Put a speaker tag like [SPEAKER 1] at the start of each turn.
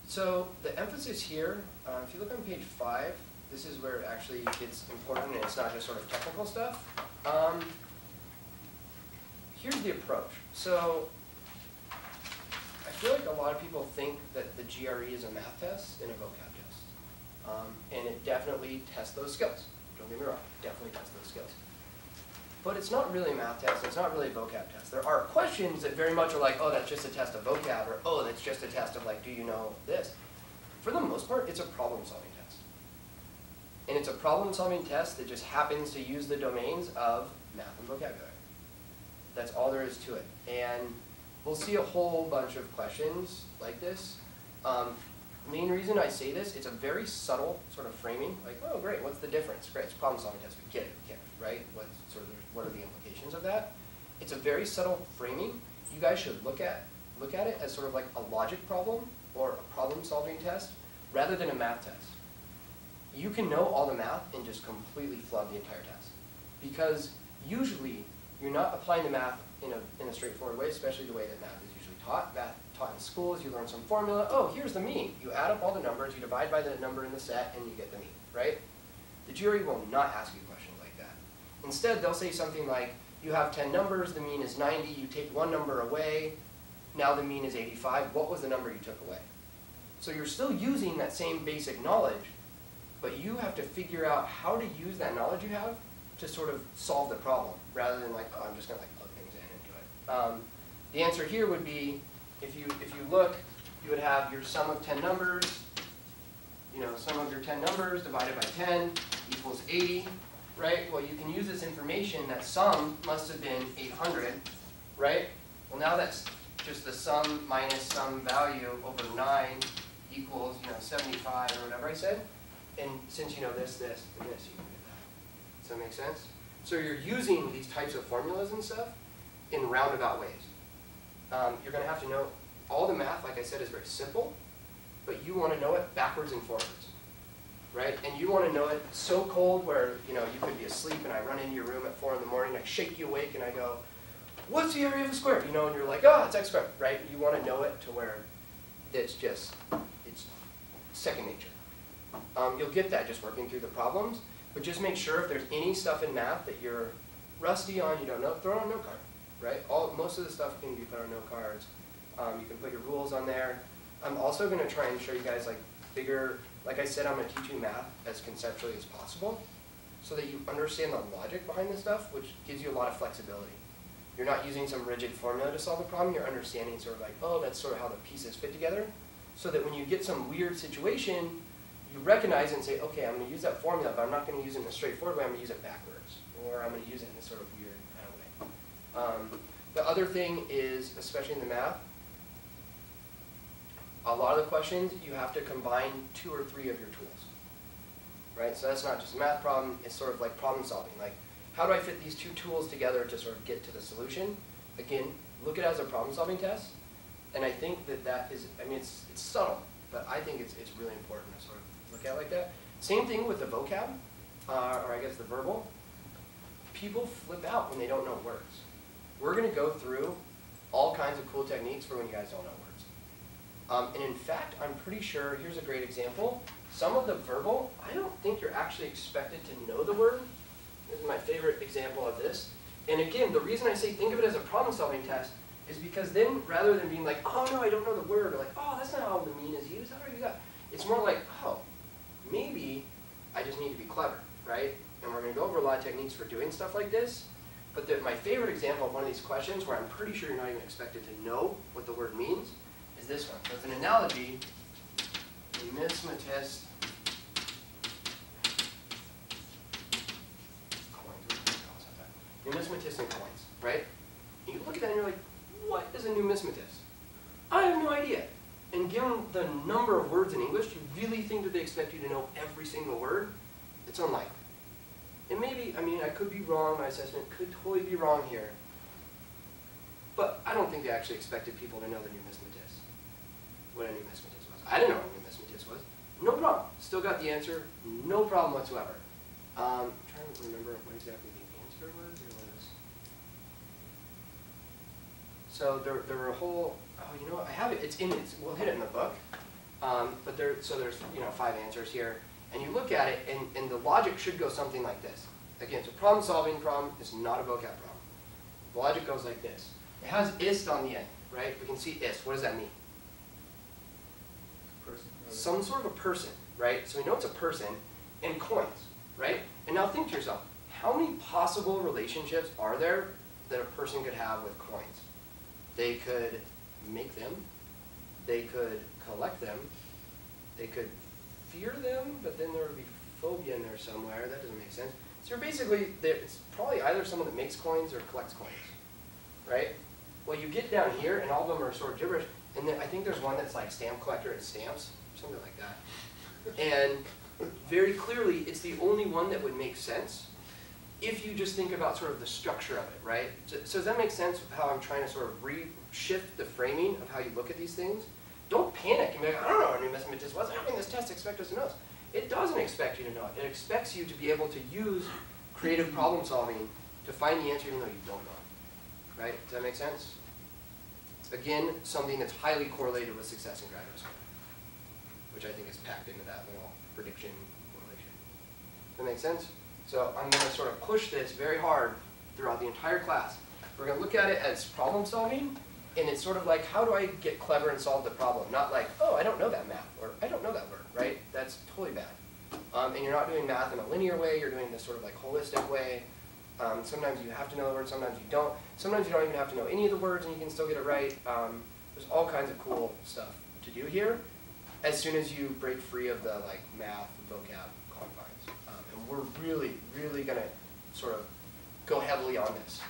[SPEAKER 1] So the emphasis here, if you look on page 5, this is where it actually gets important and it's not just sort of technical stuff. Here's the approach. So I feel like a lot of people think that the GRE is a math test and a vocab test. And it definitely tests those skills. Don't get me wrong, it definitely tests those skills. But it's not really a math test, it's not really a vocab test. There are questions that very much are like, oh, that's just a test of vocab, or oh, that's just a test of like, do you know this? For the most part, it's a problem-solving test. And it's a problem-solving test that just happens to use the domains of math and vocabulary. That's all there is to it. And we'll see a whole bunch of questions like this. Main reason I say this, it's a very subtle sort of framing. Like, oh, great, what's the difference? Great, it's a problem-solving test. We get it, right? What are the implications of that? It's a very subtle framing. You guys should look at it as sort of like a logic problem or a problem-solving test rather than a math test. You can know all the math and just completely flood the entire test. Because usually, you're not applying the math in a straightforward way, especially the way that math is usually taught. Math taught in schools, you learn some formula. Oh, here's the mean. You add up all the numbers, you divide by the number in the set, and you get the mean, right? The GRE will not ask you questions like that. Instead, they'll say something like, you have 10 numbers, the mean is 90, you take one number away, now the mean is 85. What was the number you took away? So you're still using that same basic knowledge, but you have to figure out how to use that knowledge you have to sort of solve the problem, rather than like, oh, I'm just going to like plug things in and do it. The answer here would be, if you look, you would have your sum of 10 numbers, sum of your 10 numbers divided by 10 equals 80, right? Well, you can use this information that sum must have been 800, right? Well, now that's just the sum minus some value over 9 equals, 75 or whatever I said. And since you know this, and this, you can get that. Does that make sense? So you're using these types of formulas and stuff in roundabout ways. You're going to have to know all the math, like I said, is very simple, but you want to know it backwards and forwards, right? And you want to know it so cold where you could be asleep and I run into your room at 4 in the morning, I shake you awake and I go, what's the area of a square? And you're like, oh, it's x squared, right? You want to know it to where it's second nature. You'll get that just working through the problems, but just make sure if there's any stuff in math that you're rusty on, you don't know, throw it on a note card, right? Most of the stuff can be put on note cards. You can put your rules on there. I'm also going to try and show you guys like I said, I'm going to teach you math as conceptually as possible so that you understand the logic behind this stuff, which gives you a lot of flexibility. You're not using some rigid formula to solve the problem, you're understanding sort of like, oh, that's sort of how the pieces fit together, so that when you get some weird situation, you recognize it and say, okay, I'm going to use that formula, but I'm not going to use it in a straightforward way, I'm going to use it backwards, or I'm going to use it in this sort of weird kind of way. The other thing is, especially in the math, a lot of the questions, you have to combine 2 or 3 of your tools, right? So that's not just a math problem, it's sort of like problem solving. Like, how do I fit these 2 tools together to sort of get to the solution? Again, look at it as a problem solving test, and I think that is, it's subtle, but I think it's really important to sort of look at it like that. Same thing with the vocab, or I guess the verbal. People flip out when they don't know words. We're going to go through all kinds of cool techniques for when you guys don't know words. And in fact, I'm pretty sure, here's a great example. Some of the verbal, I don't think you're actually expected to know the word. This is my favorite example of this. And again, the reason I say think of it as a problem-solving test is because then, rather than being like, oh no, I don't know the word, or like, oh, that's not how the mean is used, how do I do that? It's more like, oh, maybe I just need to be clever, right? And we're going to go over a lot of techniques for doing stuff like this. But my favorite example of one of these questions, where I'm pretty sure you're not even expected to know what the word means, is this one. So it's an analogy, numismatist, numismatist and coins, right? And you look at that and you're like, what is a numismatist? I have no idea. And given the number of words in English, you really think that they expect you to know every single word? It's unlikely. And maybe, I could be wrong, my assessment could totally be wrong here. But I don't think they actually expected people to know the numismatist, what a numismatist was. I didn't know what a numismatist was. No problem. Still got the answer. No problem whatsoever. I'm trying to remember what exactly the answer was. So there were a whole, oh, you know what, I have it, we'll hit it in the book. But there's 5 answers here. And you look at it, and the logic should go something like this. Again, it's a problem-solving problem. It's not a vocab problem. The logic goes like this. It has ist on the end, right? We can see ist. What does that mean?
[SPEAKER 2] Person.
[SPEAKER 1] Some sort of a person, right? So we know it's a person, and coins, right? And now think to yourself, how many possible relationships are there that a person could have with coins? They could make them. They could collect them. They could fear them, but then there would be phobia in there somewhere. That doesn't make sense. So basically, it's probably either someone that makes coins or collects coins, right? Well, you get down here, and all of them are sort of gibberish. And then I think there's one that's like stamp collector and stamps, something like that. And very clearly, it's the only one that would make sense if you just think about sort of the structure of it, right? So does that make sense how I'm trying to sort of shift the framing of how you look at these things? Don't panic and be like, I don't know what numismatist is. What's happening in this test? Expect us to know. It doesn't expect you to know it. It expects you to be able to use creative problem solving to find the answer even though you don't know it. Right? Does that make sense? Again, something that's highly correlated with success in graduate school, which I think is packed into that little prediction correlation. Does that make sense? So I'm going to sort of push this very hard throughout the entire class. We're going to look at it as problem solving, and it's sort of like, how do I get clever and solve the problem? Not like, oh, I don't know that math, or I don't know that word, right? That's totally bad. And you're not doing math in a linear way, you're doing this sort of like holistic way. Sometimes you have to know the word, sometimes you don't. Sometimes you don't even have to know any of the words and you can still get it right. There's all kinds of cool stuff to do here as soon as you break free of the like math, vocab confines. And we're really, really going to sort of go heavily on this.